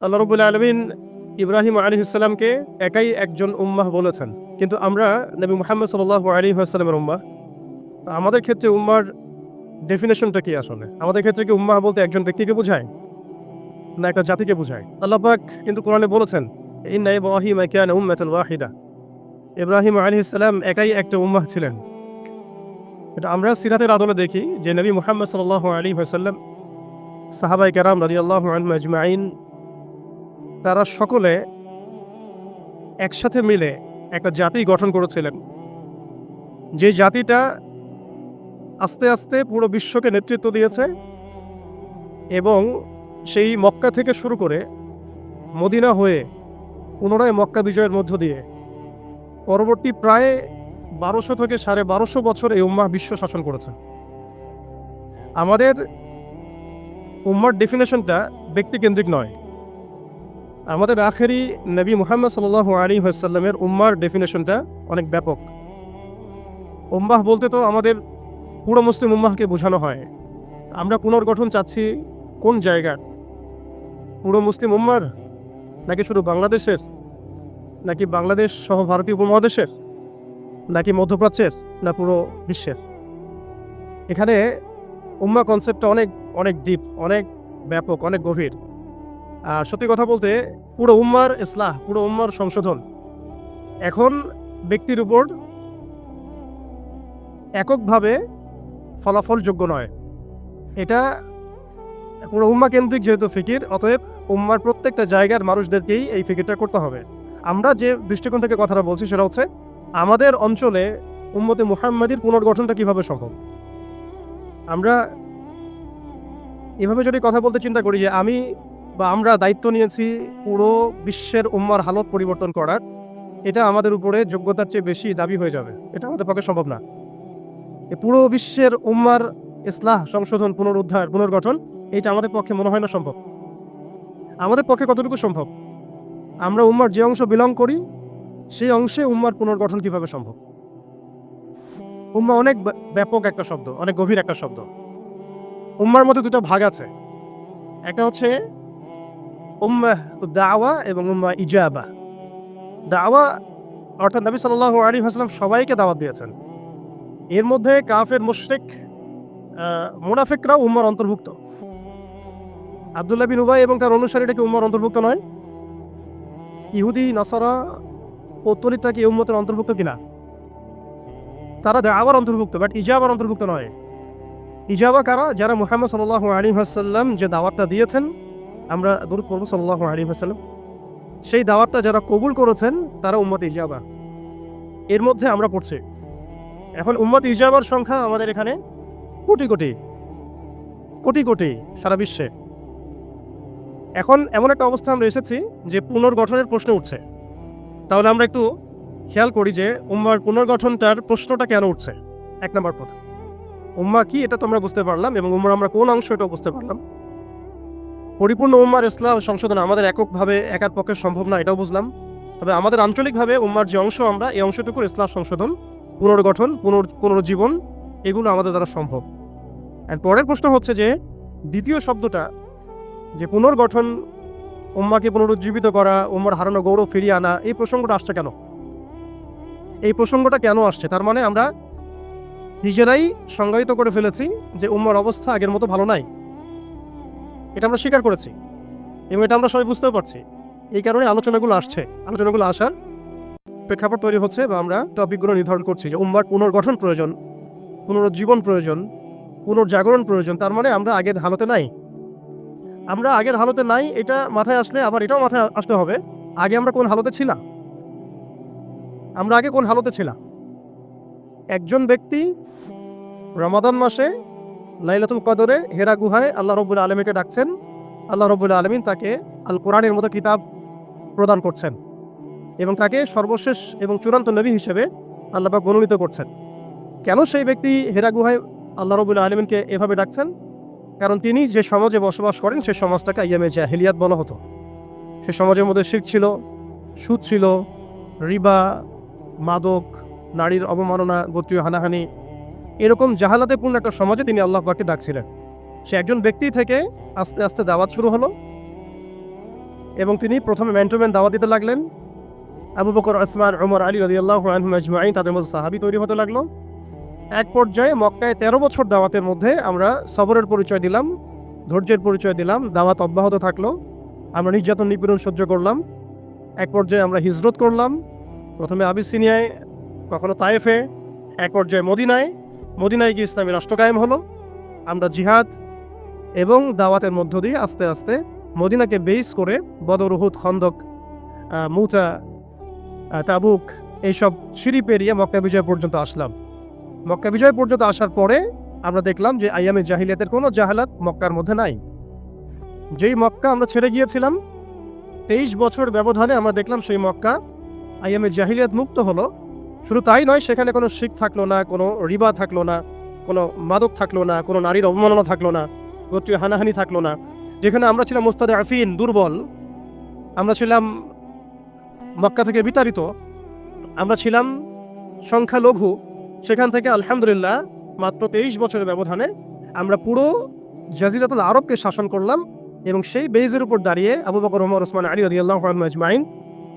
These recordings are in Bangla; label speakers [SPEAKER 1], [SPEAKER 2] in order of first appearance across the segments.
[SPEAKER 1] আল্লাহ রাব্বুল আলামিন ইব্রাহিম আলাইহিস সালামকে একাই একজন উম্মাহ বলেছেন। কিন্তু আমরা নবী মুহাম্মদ সাল্লাল্লাহু আলাইহি ওয়াসাল্লামের উম্মাহ। আমাদের ক্ষেত্রে উম্মার ডেফিনিশনটা কি আসলে? আমাদের ক্ষেত্রে কি উম্মাহ বলতে একজন ব্যক্তিকে বোঝায়? না একটা জাতিকে বোঝায়? আল্লাহ পাক কিন্তু কোরআনে বলেছেন, ইন্না ইব্রাহিমা কানা উম্মাতান ওয়াহিদা। ইব্রাহিম আলাইহিস সালাম একাই একটা উম্মাহ ছিলেন। এটা আমরা সিরাতের আদলে দেখি যে নবী মুহাম্মদ সাল্লাল্লাহু আলাইহি ওয়াসাল্লাম, সাহাবায়ে কেরাম রাদিয়াল্লাহু আনহুম আজমাইন, তারা সকলে একসাথে মিলে একটা জাতি গঠন করেছিলেন। যে জাতিটা আস্তে আস্তে পুরো বিশ্বকে নেতৃত্ব দিয়েছে এবং সেই মক্কা থেকে শুরু করে মদিনা হয়ে পুনরায় মক্কা বিজয়ের মধ্য দিয়ে পরবর্তী প্রায় ১২০০ থেকে ১২৫০ বছর এই উম্মাহ বিশ্ব শাসন করেছে। আমাদের উম্মার ডেফিনেশনটা ব্যক্তিকেন্দ্রিক নয়। আমাদের আখেরি নবী মুহাম্মদ সাল্লাল্লাহু আলাইহি ওয়াসাল্লামের উম্মার ডেফিনেশনটা অনেক ব্যাপক। উম্মাহ বলতে তো আমাদের পুরো মুসলিম উম্মাহকে বোঝানো হয়। আমরা পুনর্গঠন চাচ্ছি কোন জায়গার? পুরো মুসলিম উম্মার, নাকি শুধু বাংলাদেশের, নাকি বাংলাদেশ সহ ভারতীয় উপমহাদেশের, নাকি মধ্যপ্রাচ্যের, না পুরো বিশ্বের? এখানে উম্মাহ কনসেপ্টটা অনেক অনেক ডিপ, অনেক ব্যাপক, অনেক গভীর। আর সত্যি কথা বলতে পুরো উম্মার ইসলাহ, পুরো উম্মার সংশোধন এখন ব্যক্তির উপর এককভাবে ফলাফলযোগ্য নয়। এটা পুরো উম্মাহ কেন্দ্রিক যেহেতু ফিকির, অতএব উম্মার প্রত্যেকটা জায়গার মানুষদেরকেই এই ফিকিরটা করতে হবে। আমরা যে দৃষ্টিকোণ থেকে কথাটা বলছি সেটা হচ্ছে আমাদের অঞ্চলে উম্মতে মুহাম্মাদির পুনর্গঠনটা কিভাবে সম্ভব। আমরা এভাবে যদি কথা বলতে চিন্তা করি যে আমি বা আমরা দায়িত্ব নিয়েছি পুরো বিশ্বের উম্মার হালত পরিবর্তন করার, এটা আমাদের উপরে যোগ্যতার চেয়ে বেশি দাবি হয়ে যাবে। এটা আমাদের পক্ষে সম্ভব না। পুরো বিশ্বের উম্মার ইসলাহ, সংশোধন, পুনরুদ্ধার, পুনর্গঠন, এটা আমাদের পক্ষে মনে হয় না সম্ভব। আমাদের পক্ষে কতটুকু সম্ভব? আমরা উম্মার যে অংশ বিলং করি সেই অংশে উম্মার পুনর্গঠন কিভাবে সম্ভব? উম্মা অনেক ব্যাপক একটা শব্দ, অনেক গভীর একটা শব্দ। উম্মার মধ্যে দুটো ভাগ আছে। একটা হচ্ছে উম্মাহ দাওয়া এবং উম্মাহ ইজাবা। দাওয়া অর্থাৎ নবী সাল্লাল্লাহু আলাইহি ওয়াসাল্লাম সবাইকে দাওয়াত দিয়েছেন। এর মধ্যে কাফের, মুশরিক, মুনাফিকরাও উম্মার অন্তর্ভুক্ত। আব্দুল্লাহ বিন উবাই এবং তার অনুসারীরা কি উম্মার অন্তর্ভুক্ত নয়? ইহুদি, নাসারা, পৌত্তলিকরা কি উম্মতের অন্তর্ভুক্ত কিনা? তারা দাওয়ার অন্তর্ভুক্ত, বাট ইজাবার অন্তর্ভুক্ত নয়। ইজাবা কারা? যারা মুহাম্মদ সাল্লাল্লাহু আলাইহি ওয়াসাল্লাম যে দাওয়াতটা দিয়েছেন, আমরা দরুদ পড়ব সাল্লাল্লাহু আলাইহি ওয়াসাল্লাম, সেই দাওয়াতটা যারা কবুল করেছেন তারা উম্মত ইজাবা। এর মধ্যে আমরা পড়ছি। এখন উম্মত ইজাবার সংখ্যা আমাদের এখানে কোটি কোটি কোটি কোটি সারা বিশ্বে। এখন এমন একটা অবস্থা আমরা এসেছি যে পুনর্গঠনের প্রশ্ন উঠছে। তাহলে আমরা একটু খেয়াল করি যে উম্মার পুনর্গঠনটার প্রশ্নটা কেন উঠছে। এক নম্বর কথা, উম্মা কি এটা তো আমরা বুঝতে পারলাম, এবং উম্মার আমরা কোন অংশ এটাও বুঝতে পারলাম। পরিপূর্ণ উম্মার ইসলাহ সংশোধন আমাদের এককভাবে একার পক্ষে সম্ভব না, এটাও বুঝলাম। তবে আমাদের আঞ্চলিকভাবে উম্মার যে অংশ, আমরা এই অংশটুকুর ইসলাহ সংশোধন, পুনর্গঠন, পুনরুজ্জীবন, এগুলো আমাদের দ্বারা সম্ভব। আর পরের প্রশ্ন হচ্ছে যে দ্বিতীয় শব্দটা, যে পুনর্গঠন, উম্মাকে পুনরুজ্জীবিত করা, উম্মার হারানো গৌরব ফিরিয়ে আনা, এই প্রসঙ্গটা আসছে কেন? এই প্রসঙ্গটা কেন আসছে? তার মানে আমরা নিজেরাই সংজ্ঞায়িত করে ফেলেছি যে উম্মার অবস্থা আগের মতো ভালো নাই। এটা আমরা স্বীকার করেছি এবং এটা আমরা সবাই বুঝতেও পারছি। এই কারণে আলোচনাগুলো আসছে। আলোচনাগুলো আসার প্রেক্ষাপট তৈরি হচ্ছে বা আমরা টপিকগুলো নির্ধারণ করছি যে উম্মার পুনর্গঠন প্রয়োজন, পুনরুজ্জীবন প্রয়োজন, পুনর্জাগরণ প্রয়োজন। তার মানে আমরা আগের হালতে নাই। আমরা আগের হালতে নাই, এটা মাথায় আসলে আবার এটাও মাথায় আসতে হবে আগে আমরা কোন হালতে ছিলাম। আমরা আগে কোন হালতে ছিলাম? একজন ব্যক্তি রমাদান মাসে লাইলাতুল কদরে হেরা গুহায় আল্লাহ রাব্বুল আলামিনকে ডাকছেন। আল্লাহ রাব্বুল আলামিন তাকে আল কোরআনের মতো কিতাব প্রদান করছেন এবং তাকে সর্বশেষ এবং চূড়ান্ত নবী হিসেবে আল্লাহ পাক মনোনীত করছেন। কেন সেই ব্যক্তি হেরা গুহায় আল্লাহ রাব্বুল আলামিনকে এভাবে ডাকছেন? কারণ তিনি যে সমাজে বসবাস করেন সেই সমাজটাকে আইয়ামে জাহিলিয়াত বলা হতো। সে সমাজের মধ্যে শিরক ছিল, সুদ ছিল, রিবা, মাদক, নারীর অবমাননা, গোত্রীয় হানাহানি, এরকম জাহালাতে পূর্ণ একটা সমাজে তিনি আল্লাহ পাককে ডাকছিলেন। সে একজন ব্যক্তি থেকে আস্তে আস্তে দাওয়াত শুরু হলো এবং তিনি প্রথমে ম্যান টু ম্যান দাওয়াত দিতে লাগলেন। আবু বকর, ওসমান, ওমর, আলী রাদিয়াল্লাহু আনহুম আজমাইন তাদের মধ্যে সাহাবী তৈরি হতে লাগলো। এক পর্যায়ে মক্কায় 13 বছর দাওয়াতের মধ্যে আমরা সবরের পরিচয় দিলাম, ধৈর্যের পরিচয় দিলাম, দাওয়াত অব্যাহত থাকলো, আমরা নির্যাতন নিপীড়ন সহ্য করলাম। এক পর্যায়ে আমরা হিজরত করলাম, প্রথমে আবিসিনিয়ায়, কখনো তায়েফে, এক পর্যায়ে মদিনায় গিয়ে ইসলামী রাষ্ট্র কায়েম হলো। আমরা জিহাদ এবং দাওয়াতের মধ্য দিয়ে আস্তে আস্তে মদিনাকে বেস করে বদর, উহুদ, খন্দক, মুতা, তাবুক এইসব সিঁড়ি পেরিয়ে মক্কা বিজয় পর্যন্ত আসলাম। মক্কা বিজয় পর্যন্ত আসার পরে আমরা দেখলাম যে আইয়ামে জাহিলিয়াতের কোনো জাহালাত মক্কার মধ্যে নাই। যেই মক্কা আমরা ছেড়ে গিয়েছিলাম 23 বছর ব্যবধানে আমরা দেখলাম সেই মক্কা আইয়ামে জাহিলিয়াত মুক্ত হলো। শুধু তাই নয়, সেখানে কোনো শিখ থাকলো না, কোনো রিবা থাকলো না, কোনো মাদক থাকলো না, কোনো নারীর অবমাননা থাকলো না, গোত্রীয় হানাহানি থাকলো না। যেখানে আমরা ছিলাম মুস্তাদআফিন, দুর্বল, আমরা ছিলাম মক্কা থেকে বিতাড়িত, আমরা ছিলাম সংখ্যালঘু, সেখান থেকে আলহামদুলিল্লাহ মাত্র 23 বছরের ব্যবধানে আমরা পুরো জাজিরাতুল আরবকে শাসন করলাম। এবং সেই বেজের উপর দাঁড়িয়ে আবু বকর, ওমর, ওসমান, আলী রাদিয়াল্লাহু আনহুম আজমাইন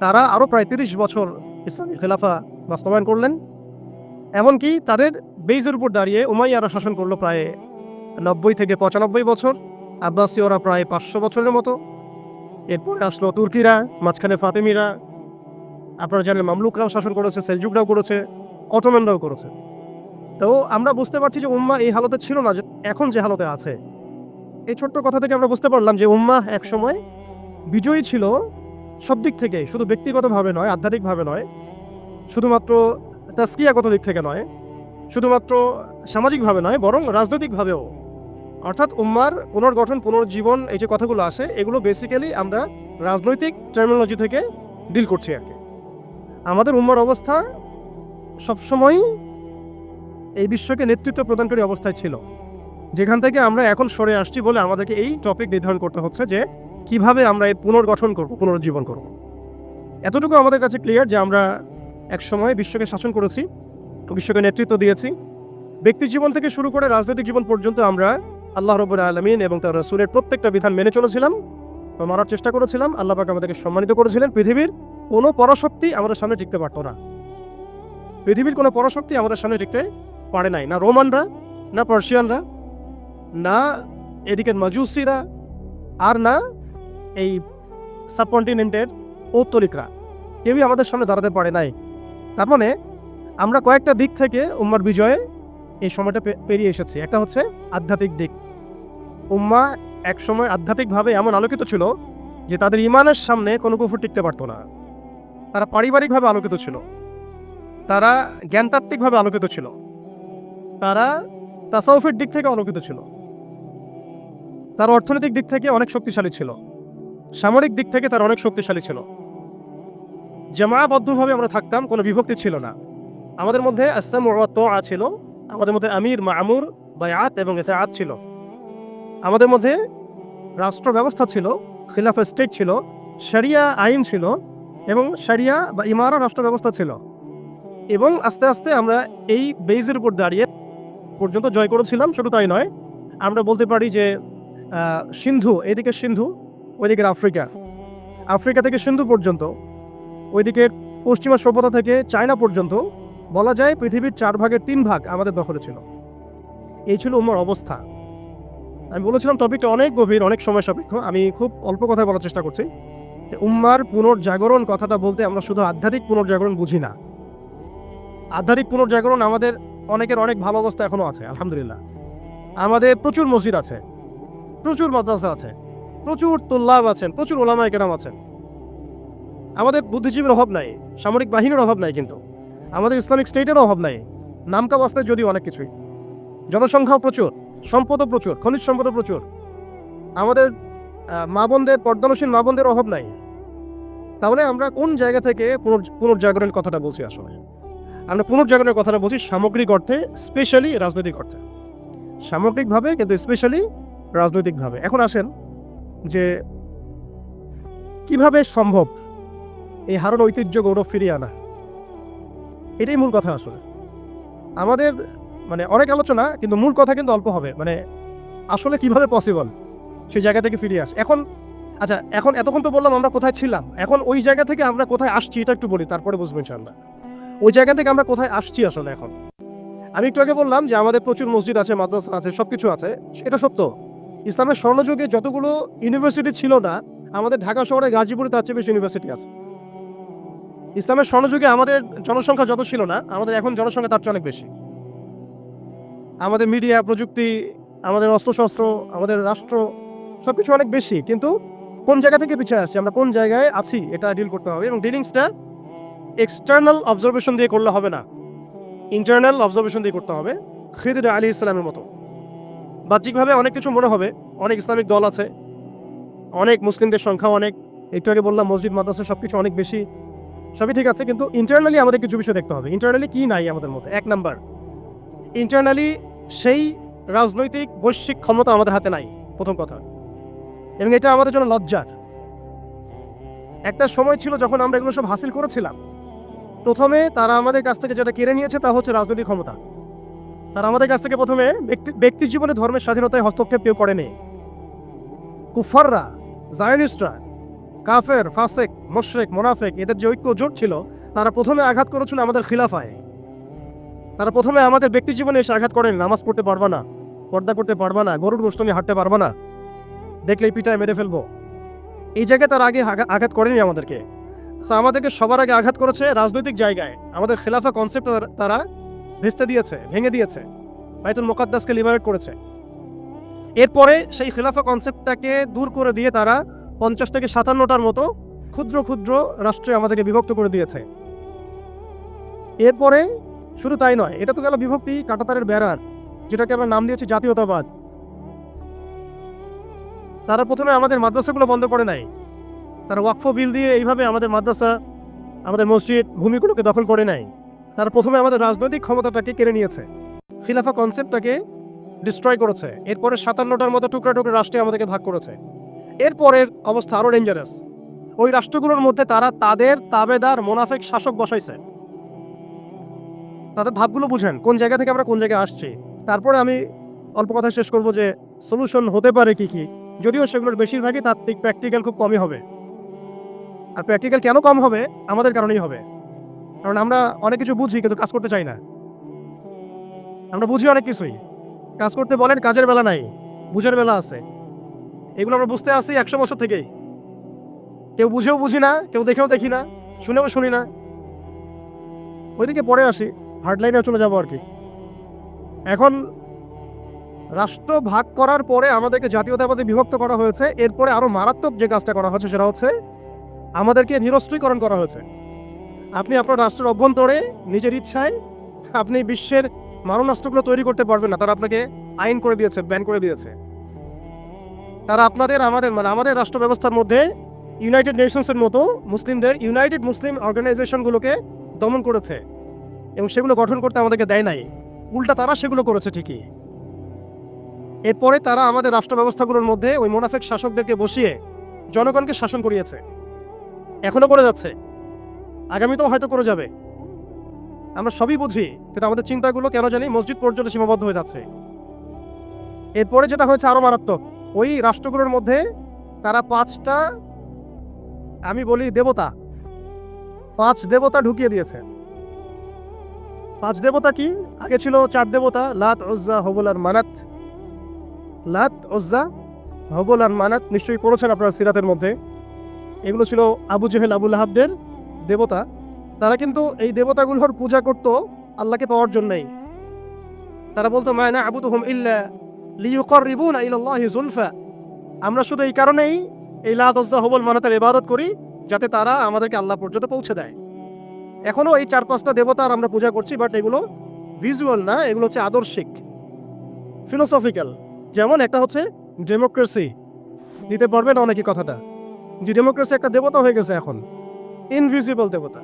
[SPEAKER 1] তারা আরও প্রায় 30 বছর ইসলামী খেলাফা বাস্তবায়ন করলেন। এমনকি তাদের বেজের উপর দাঁড়িয়ে উমাইয়ারা শাসন করলো প্রায় 90 থেকে 95 বছর, আব্বাসীয়রা প্রায় 500 বছরের মতো। এরপরে আসলো তুর্কিরা, মাঝখানে ফাতেমিরা, আপনারা জানেন মামলুকরাও শাসন করেছে, সেলজুকরাও করেছে, অটোম্যানরাও করেছে। তো আমরা বুঝতে পারছি যে উম্মাহ এই হালতে ছিল না যে এখন যে হালতে আছে। এই ছোট্ট কথা থেকে আমরা বুঝতে পারলাম যে উম্মাহ একসময় বিজয়ী ছিল সব দিক থেকে, শুধু ব্যক্তিগতভাবে নয়, আধ্যাত্মিকভাবে নয়, শুধুমাত্র তাসকিয়াগত দিক থেকে নয়, শুধুমাত্র সামাজিকভাবে নয়, বরং রাজনৈতিকভাবেও। অর্থাৎ উম্মার পুনর্গঠন, পুনর্জীবন, এই যে কথাগুলো আসে এগুলো বেসিক্যালি আমরা রাজনৈতিক টার্মিনোলজি থেকে ডিল করছি আর কি। আমাদের উম্মার অবস্থা সবসময়ই এই বিশ্বকে নেতৃত্ব প্রদানকারী অবস্থায় ছিল, যেখান থেকে আমরা এখন সরে আসছি বলে আমাদেরকে এই টপিক নির্ধারণ করতে হচ্ছে যে কিভাবে আমরা এর পুনর্গঠন করব, পুনরুজ্জীবন করব। এতটুকু আমাদের কাছে ক্লিয়ার যে আমরা একসময় বিশ্বকে শাসন করেছি, বিশ্বকে নেতৃত্ব দিয়েছি। ব্যক্তি জীবন থেকে শুরু করে রাজনৈতিক জীবন পর্যন্ত আমরা আল্লাহ রাব্বুল আলামিন এবং তার রাসূলের প্রত্যেকটা বিধান মেনে চলেছিলাম, মানার চেষ্টা করেছিলাম। আল্লাহ পাক আমাদেরকে সম্মানিত করেছিলেন। পৃথিবীর কোনো পরাশক্তি আমাদের সামনে টিকতে পারত না। পৃথিবীর কোনো পরাশক্তি আমাদের সামনে টিকতে পারে নাই, না রোমানরা, না পার্সিয়ানরা, না এদিকের মাজুসিরা, আর না এই সাবকন্টিনেন্টের ঔত্তরিকরা, কেউই আমাদের সামনে দাঁড়াতে পারে নাই। তার মানে আমরা কয়েকটা দিক থেকে উম্মার বিজয়ে এই সময়টা পেরিয়ে এসেছি। একটা হচ্ছে আধ্যাত্মিক দিক। উম্মা একসময় আধ্যাত্মিকভাবে এমন আলোকিত ছিল যে তাদের ইমানের সামনে কোনো কুফর টিকতে পারতো না। তারা পারিবারিকভাবে আলোকিত ছিল, তারা জ্ঞানতাত্ত্বিকভাবে আলোকিত ছিল, তারা তাসাউফের দিক থেকে আলোকিত ছিল, তারা অর্থনৈতিক দিক থেকে অনেক শক্তিশালী ছিল, সামরিক দিক থেকে তারা অনেক শক্তিশালী ছিল। জামায়াবদ্ধভাবে আমরা থাকতাম, কোনো বিভক্তি ছিল না। আমাদের মধ্যে আসসামু ওয়া তাআ ছিল, আমাদের মধ্যে আমির, মামুর, বায়াত এবং ইতাআত ছিল। আমাদের মধ্যে রাষ্ট্র ব্যবস্থা ছিল, খিলাফা স্টেট ছিল, শরিয়া আইন ছিল এবং শরিয়া বা ইমারা রাষ্ট্র ব্যবস্থা ছিল। এবং আস্তে আস্তে আমরা এই বেজের উপর দাঁড়িয়ে পর্যন্ত জয় করেছিলাম। শুধু তাই নয়, আমরা বলতে পারি যে সিন্ধু, এদিকে সিন্ধু, ওইদিকের আফ্রিকা, আফ্রিকা থেকে সিন্ধু পর্যন্ত, ওইদিকের পশ্চিমা সভ্যতা থেকে চায়না পর্যন্ত বলা যায় পৃথিবীর 4 ভাগের 3 ভাগ আমাদের দখলে ছিল। এই ছিল উম্মার অবস্থা। আমি বলেছিলাম টপিকটা অনেক গভীর, অনেক সময় সাপেক্ষ। আমি খুব অল্প কথায় বলার চেষ্টা করছি। উম্মার পুনর্জাগরণ কথাটা বলতে আমরা শুধু আধ্যাত্মিক পুনর্জাগরণ বুঝি না। আধ্যাত্মিক পুনর্জাগরণ আমাদের অনেকের অনেক ভালো অবস্থা এখনও আছে, আলহামদুলিল্লাহ। আমাদের প্রচুর মসজিদ আছে, প্রচুর মাদ্রাসা আছে, প্রচুর তুল্লাব আছেন, প্রচুর ওলামায়ে কেরাম আছেন। আমাদের বুদ্ধিজীবীর অভাব নাই, সামরিক বাহিনীর অভাব নাই, কিন্তু আমাদের ইসলামিক স্টেটেরও অভাব নাই। নামকা বাস্তায় যদিও অনেক কিছুই, জনসংখ্যাও প্রচুর, সম্পদও প্রচুর, খনিজ সম্পদও প্রচুর। আমাদের মা বোনদের, পর্দানসীন মা বোনদের অভাব নাই। তাহলে আমরা কোন জায়গা থেকে পুনর্জাগরণের কথাটা বলছি? আসলে আমরা পুনর্জাগরণের কথাটা বলছি সামগ্রিক অর্থে, স্পেশালি রাজনৈতিক অর্থে। সামগ্রিকভাবে কিন্তু স্পেশালি রাজনৈতিকভাবে। এখন আসেন যে কিভাবে সম্ভব এই হারানো ঐতিহ্য গৌরব ফিরিয়ে আনা। এটাই মূল কথা আসলে। আমাদের অনেক আলোচনা, কিন্তু মূল কথা কিন্তু অল্প হবে। আসলে কিভাবে পসিবল সেই জায়গা থেকে ফিরিয়ে আসে। এখন আচ্ছা, এখন এতক্ষণ তো বললাম আমরা কোথায় ছিলাম, এখন ওই জায়গা থেকে আমরা কোথায় আসছি এটা একটু বলি, তারপরে বুঝবেন ইনশাআল্লাহ ওই জায়গা থেকে আমরা কোথায় আসছি আসলে। এখন আমি একটু আগে বললাম যে আমাদের প্রচুর মসজিদ আছে, মাদ্রাসা আছে, সবকিছু আছে, এটা সত্য। ইসলামের স্বর্ণযুগে যতগুলো ইউনিভার্সিটি ছিল না, আমাদের ঢাকা শহরে গাজীপুরে তার চেয়ে বেশি ইউনিভার্সিটি আছে। ইসলামের স্বর্ণযুগে আমাদের জনসংখ্যা যত ছিল না, আমাদের এখন জনসংখ্যা তার চেয়ে অনেক বেশি। আমাদের মিডিয়া, প্রযুক্তি, আমাদের অস্ত্রশস্ত্র, আমাদের রাষ্ট্র, সবকিছু অনেক বেশি, কিন্তু কোন জায়গা থেকে পিছিয়ে আসছে, আমরা কোন জায়গায় আছি এটা ডিল করতে হবে। এবং ডিলিংসটা এক্সটার্নাল অবজারভেশন দিয়ে করলে হবে না, ইন্টারনাল অবজারভেশন দিয়ে করতে হবে। খিদির আলাইহিস সালামের মতো বাহ্যিকভাবে অনেক কিছু মনে হবে, অনেক ইসলামিক দল আছে, অনেক মুসলিমদের সংখ্যা অনেক, একটু আগে বললাম মসজিদ মাদ্রাসা সবকিছু অনেক বেশি, সবই ঠিক আছে, কিন্তু ইন্টারনালি আমাদের কিছু বিষয় দেখতে হবে। ইন্টারনালি কি নাই আমাদের মধ্যে? এক নাম্বার, ইন্টারনালি সেই রাজনৈতিক বৈশ্বিক ক্ষমতা আমাদের হাতে নাই, প্রথম কথা। এবং এটা আমাদের জন্য লজ্জার। একটা সময় ছিল যখন আমরা এগুলো সব হাসিল করেছিলাম, প্রথমে তারা আমাদের কাছ থেকে যেটা কেড়ে নিয়েছে তা হচ্ছে রাজনৈতিক ক্ষমতা। তারা আমাদের কাছ থেকে প্রথমে ব্যক্তি জীবনে ধর্মের স্বাধীনতায় হস্তক্ষেপ কেউ করেনি। কুফাররা, জায়নিস্টরা, কাফের, ফাসেক, মুশরিক, মুনাফিক, এদের যে ঐক্য জোট ছিল, তারা প্রথমে আঘাত করেছিল আমাদের খিলাফায়। তারা প্রথমে আমাদের ব্যক্তি জীবনে এসে আঘাত করেন, নামাজ পড়তে পারবা না, পর্দা করতে পারবা না, গরুর গোশত নিয়ে হাঁটতে পারবা না, দেখলেই পিটায় মেরে ফেলবো, এই জায়গায় তার আগে আঘাত করেনি আমাদেরকে। তো আমাদেরকে সবার আগে আঘাত করেছে রাজনৈতিক জায়গায়। আমাদের খেলাফা কনসেপ্ট তারা ভেস্তে দিয়েছে, ভেঙে দিয়েছে, বাইতুল মুকাদ্দাসকে লিবারেট করেছে। এরপরে সেই খেলাফা কনসেপ্টটাকে দূর করে দিয়ে তারা 50 থেকে 57টার মতো ক্ষুদ্র ক্ষুদ্র রাষ্ট্রে আমাদেরকে বিভক্ত করে দিয়েছে। এরপরে শুধু তাই নয়, এটা তো গেল বিভক্তি কাঁটাতারের বেড়ার, যেটাকে আমরা নাম দিয়েছি জাতীয়তাবাদ। তারা প্রথমে আমাদের মাদ্রাসাগুলো বন্ধ করে নাই, তারা ওয়াকফ বিল দিয়ে এইভাবে আমাদের মাদ্রাসা, আমাদের মসজিদ, ভূমিগুলোকে দখল করে নাই। তারা প্রথমে আমাদের রাজনৈতিক ক্ষমতাটাকে কেড়ে নিয়েছে, খিলাফা কনসেপ্টটাকে ডিস্ট্রয় করেছে। এরপরে 57টার মতো টুকরা টুকরা রাষ্ট্রে আমাদেরকে ভাগ করেছে। এরপরের অবস্থা আরও ডেঞ্জারাস। ওই রাষ্ট্রগুলোর মধ্যে তারা তাদের তাবেদার মুনাফিক শাসক বসাইছে। তাদের ভাবগুলো বুঝেন, কোন জায়গা থেকে আমরা কোন জায়গায় আসছি। তারপরে আমি অল্প কথা শেষ করব যে সলিউশন হতে পারে কি কি, যদিও সেগুলোর বেশিরভাগই তাত্ত্বিক, প্র্যাকটিক্যাল খুব কমই হবে। আর প্র্যাকটিক্যাল কেন কম হবে? আমাদের কারণেই হবে, কারণ আমরা অনেক কিছু বুঝি কিন্তু কাজ করতে চাই না। আমরা বুঝি অনেক কিছুই, কাজ করতে বলেন কাজের বেলা নাই, বুঝের বেলা আছে। এগুলো আমরা বুঝতে আসি 100 বছর থেকেই। কেউ বুঝেও বুঝি না, কেউ দেখেও দেখি না, শুনেও শুনি না। ওইদিকে পরে আসি, হার্ডলাইনে চলে যাবো আর কি। এখন রাষ্ট্র ভাগ করার পরে আমাদেরকে জাতীয়তাবাদে বিভক্ত করা হয়েছে। এরপরে আরো মারাত্মক যে কাজটা করা হয়েছে সেটা হচ্ছে আমাদেরকে নিরস্ত্রীকরণ করা হয়েছে। আপনি আপনার রাষ্ট্রের অভ্যন্তরে নিজের ইচ্ছায় আপনি বিশ্বের মারণাস্ত্রগুলো তৈরি করতে পারবেন না, তারা আপনাকে আইন করে দিয়েছে, ব্যান করে দিয়েছে। তারা আমাদের রাষ্ট্র ব্যবস্থার মধ্যে ইউনাইটেড নেশনসের মতো মুসলিমদের ইউনাইটেড মুসলিম অর্গানাইজেশনগুলোকে দমন করেছে এবং সেগুলো গঠন করতে আমাদেরকে দেয় নাই, উল্টা তারা সেগুলো করেছে ঠিকই। এরপরে তারা আমাদের রাষ্ট্র ব্যবস্থাগুলোর মধ্যে ওই মুনাফিক শাসকদেরকে বসিয়ে জনগণকে শাসন করিয়েছে, এখনো করে যাচ্ছে, আগামীতেও হয়তো করে যাবে। আমরা সবই বুঝি, কিন্তু আমাদের চিন্তাগুলো কেন জানি মসজিদ পর্যন্ত সীমাবদ্ধ হয়ে যাচ্ছে। এরপরে যেটা হয়েছে আরো মারাত্মক, ওই রাষ্ট্রগুলোর মধ্যে তারা 5টা, আমি বলি দেবতা, 5 দেবতা ঢুকিয়ে দিয়েছে। 5 দেবতা কি? আগে ছিল 4 দেবতা, লাত, উজ্জা, হবল আর মানাত। লাত, উজ্জা, হবল আর মানাত নিশ্চয়ই পড়েছেন আপনারা সিরাতের মধ্যে। এগুলো ছিল আবু জেহেল, আবু লাহাবদের দেবতা। তারা কিন্তু এই দেবতাগুলোর পূজা করত আল্লাহকে পাওয়ার জন্যই। তারা বলতো মা না'বুদুহুম ইল্লা লিয়ুকাররিবুনা ইলাল্লাহি যুলফা, আমরা শুধু এই কারণেই এই লাত, উজ্জা, হবল, মানাতের ইবাদত করি যাতে তারা আমাদেরকে আল্লাহ পর্যন্ত পৌঁছে দেয়। এখনো এই 4-5টা দেবতার আমরা পূজা করছি, বাট এগুলো ভিজুয়াল না, এগুলো হচ্ছে আদর্শিক, ফিলোসফিক্যাল। যেমন একটা হচ্ছে ডেমোক্রেসি, নিতে পারবে না অনেকে কথাটা, যে ডেমোক্রেসি একটা দেবতা হয়ে গেছে এখন, ইনভিজিবল দেবতা,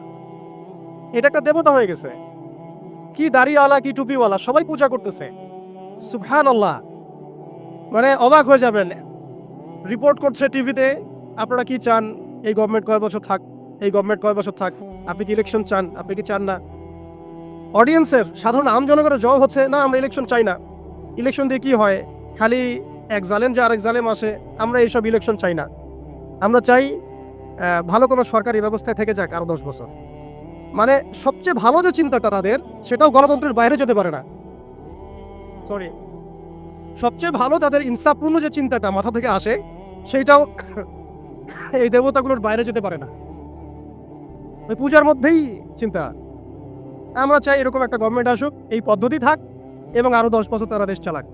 [SPEAKER 1] এটা একটা দেবতা হয়ে গেছে। কি দাড়িওয়ালা, কি টুপিওয়ালা, সবাই পূজা করতেছে। সুবহানাল্লাহ, মানে অবাক হয়ে যাবেন। রিপোর্ট করছে টিভিতে, আপনারা কি চান এই গভর্নমেন্ট কয় বছর থাক, এই গভর্নমেন্ট কয় বছর থাক, আপনি কি ইলেকশন চান, আপনি কি চান না? অডিয়েন্সের, সাধারণ আম জনগণের জবাব হচ্ছে না, আমরা ইলেকশন চাই না। ইলেকশন দিয়ে কি হয়? খালি এক জালেম যে আরেক জালেম আসে, আমরা এইসব ইলেকশন চাই না। আমরা চাই ভালো কোনো সরকারি ব্যবস্থায় থেকে যাক আরও 10 বছর। মানে সবচেয়ে ভালো যে চিন্তাটা তাদের, সেটাও গণতন্ত্রের বাইরে যেতে পারে না। সরি, সবচেয়ে ভালো তাদের ইনসাফপূর্ণ যে চিন্তাটা মাথা থেকে আসে, সেইটাও এই দেবতাগুলোর বাইরে যেতে পারে না। ওই পূজার মধ্যেই চিন্তা। আমরা চাই এরকম একটা গভর্নমেন্ট আসুক, এই পদ্ধতি থাক, এবং আরও 10 বছর তারা দেশ চালাক।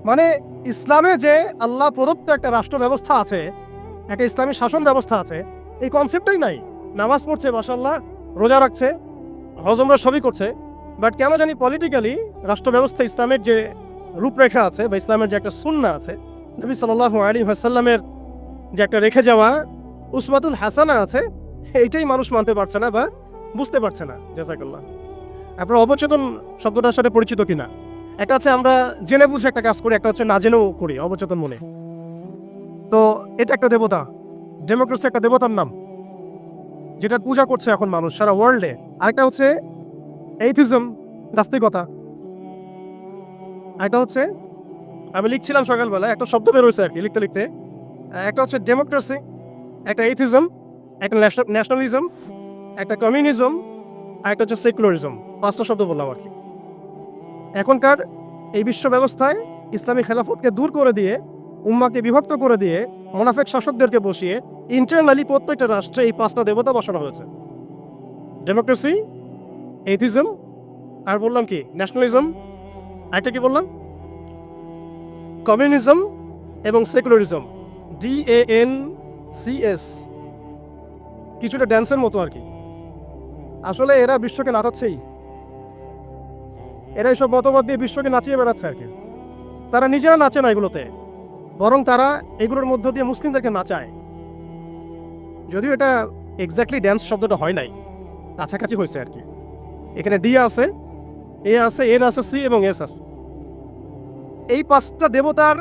[SPEAKER 1] মানে ইসলামে যে আল্লাহ প্রদত্ত একটা রাষ্ট্র ব্যবস্থা আছে, একটা ইসলামী শাসন ব্যবস্থা আছে, এই কনসেপ্টটাই নাই। নামাজ পড়ছে মাশাআল্লাহ, রোজা রাখছে, হজমরা সবই করছে, বাট কেন জানি পলিটিক্যালি রাষ্ট্র ব্যবস্থা ইসলামের যে রূপরেখা আছে বা ইসলামের যে একটা সুন্নাহ আছে, নবী সাল্লাল্লাহু আলাইহি ওয়াসাল্লামের যে একটা রেখে যাওয়া উসওয়াতুল হাসানা আছে, এইটাই মানুষ মানতে পারছে না বা বুঝতে পারছে না। জাযাকাল্লাহ। আপনারা অবচেতন শব্দটার সাথে পরিচিত কিনা? একটা হচ্ছে আমরা জেনে বুঝে একটা কাজ করি, একটা হচ্ছে না জেনেও করি অবচেতন মনে। তো এটা একটা দেবতা, ডেমোক্রেসি একটা দেবতার নাম, যেটা পূজা করছে এখন মানুষ সারা ওয়ার্ল্ডে। আরেকটা হচ্ছে এইথিজম, নাস্তিকতা। আরেকটা হচ্ছে, আমি লিখছিলাম সকালবেলা, একটা শব্দ বের হয়েছে আর কি লিখতে লিখতে। একটা হচ্ছে ডেমোক্রেসি, একটা এইথিজম, একটা ন্যাশনালিজম, একটা কমিউনিজম, আর একটা হচ্ছে সেকুলারিজম। 5টা শব্দ বললাম আর কি। এখনকার এই বিশ্ব ব্যবস্থায় ইসলামী খেলাফতকে দূর করে দিয়ে, উম্মাকে বিভক্ত করে দিয়ে, মোনাফেক শাসকদেরকে বসিয়ে ইন্টারনালি প্রত্যেকটা রাষ্ট্রে এই 5টা দেবতা বসানো হয়েছে। ডেমোক্রেসি, এথিজম, আর বললাম কি ন্যাশনালিজম, একটা কি বললাম, কমিউনিজম এবং সেকুলারিজম। DANCS, কিছুটা ড্যান্সের মতো আর কি। আসলে এরা বিশ্বকে নাচাচ্ছেই, এরা এইসব মতবাদ দিয়ে বিশ্বকে নাচিয়ে বেড়াচ্ছে আর কি। তারা নিজেরা নাচে না এগুলোতে, বরং তারা এগুলোর মধ্য দিয়ে মুসলিমদেরকে নাচায়। যদিও এটা এক্স্যাক্টলি ড্যান্স শব্দটা হয় নাই, কাছাকাছি হয়েছে আর কি। এখানে ডি আছে, এ আছে, এন আছে, সি এবং এস আছে। এই 5টা দেবতার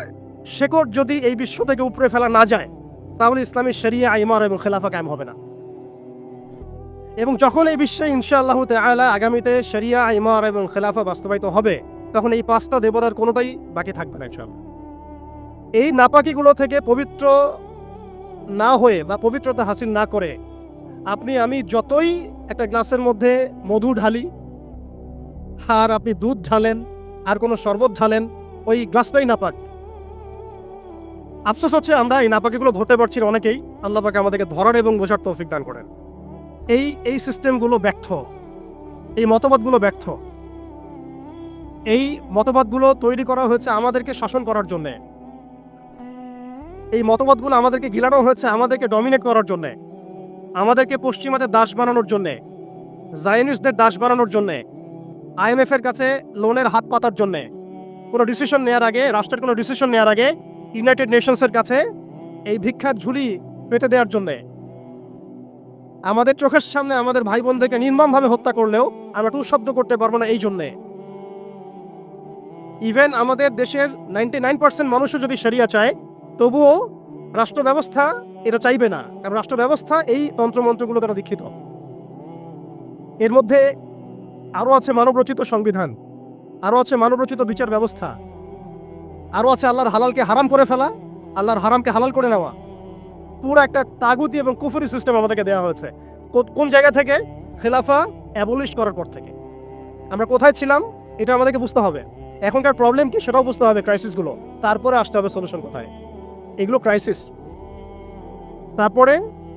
[SPEAKER 1] শেকড় যদি এই বিশ্ব থেকে উপরে ফেলা না যায়, তাহলে ইসলামী শরিয়া, ইমার এবং খেলাফা কায়েম হবে না। এবং যখন এই বিশ্বে ইনশাআল্লাহ তাআলা আগামীতে শরিয়া, ইমার এবং খেলাফা বাস্তবায়িত হবে, তখন এই 5টা দেবতার কোনোটাই বাকি থাকবে না ইনশাআল্লাহ। এই নাপাকিগুলো থেকে পবিত্র না হয়ে বা পবিত্রতা হাসিল না করে আপনি আমি যতই একটা গ্লাসের মধ্যে মধু ঢালি, আর আপনি দুধ ঢালেন, আর কোনো শরবত ঢালেন, ওই গ্লাসটাই নাপাক। আফসোস হচ্ছে আমরা এই নাপাকিগুলো ধরতে পারছি না অনেকেই। আল্লাহ পাক আমাদেরকে ধরার এবং বোঝার তৌফিক দান করেন। এই সিস্টেমগুলো ব্যর্থ, এই মতবাদগুলো ব্যর্থ। এই মতবাদগুলো তৈরি করা হয়েছে আমাদেরকে শাসন করার জন্যে। এই মতবাদগুলো আমাদেরকে গিলানো হয়েছে আমাদেরকে ডমিনেট করার জন্যে, আমাদেরকে পশ্চিমাদের দাস বানানোর জন্যে, জায়নিস্টদের দাস বানানোর জন্যে, IMF এর কাছে লোনের হাত পাতার জন্যে, কোনো ডিসিশন নেওয়ার আগে, রাষ্ট্রের কোনো ডিসিশন নেওয়ার আগে ইউনাইটেড নেশনসের কাছে এই ভিক্ষার ঝুলি পেতে দেওয়ার জন্যে। আমাদের চোখের সামনে আমাদের ভাই বোনদেরকে নির্মমভাবে হত্যা করলেও আমরা টু শব্দ করতে পারবো না এই জন্যে। ইভেন আমাদের দেশের 99% মানুষও যদি শরিয়া চায়, তবুও রাষ্ট্র ব্যবস্থা এটা চাইবে না, কারণ রাষ্ট্র ব্যবস্থা এই তন্ত্রমন্ত্রগুলো দ্বারা দীক্ষিত। এর মধ্যে আরও আছে মানবরচিত সংবিধান, আরও আছে মানবরচিত বিচার ব্যবস্থা, আরও আছে আল্লাহর হালালকে হারাম করে ফেলা, আল্লাহর হারামকে হালাল করে নেওয়া। পুরো একটা তাগুতি এবং কুফরি সিস্টেম আমাদেরকে দেওয়া হয়েছে। কোন জায়গা থেকে? খেলাফা অ্যাবলিশ করার পর থেকে। আমরা কোথায় ছিলাম এটা আমাদেরকে বুঝতে হবে। এখনকার প্রবলেম কি সেটাও বুঝতে হবে, ক্রাইসিসগুলো, তারপরে আসতে হবে সলিউশন কোথায়। এগুলো ক্রাইসিস। তারপরে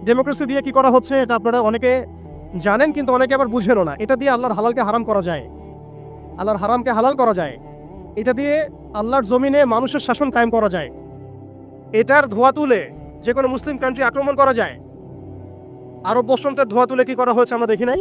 [SPEAKER 1] ডেমোক্রেসি দিয়ে কি করা হচ্ছে এটা আপনারা অনেকে জানেন, কিন্তু অনেকে আবার বুঝেনও না। এটা দিয়ে আল্লাহর হালালকে হারাম করা যায়, আল্লাহর হারামকে হালাল করা যায়। এটা দিয়ে আল্লাহর জমিনে মানুষের শাসন কায়েম করা যায়। এটার ধোয়া তুলে যে কোনো মুসলিম কান্ট্রি আক্রমণ করা যায়। আরব বসন্তের ধোয়া তুলে কি করা হয়েছে আমরা দেখি নাই?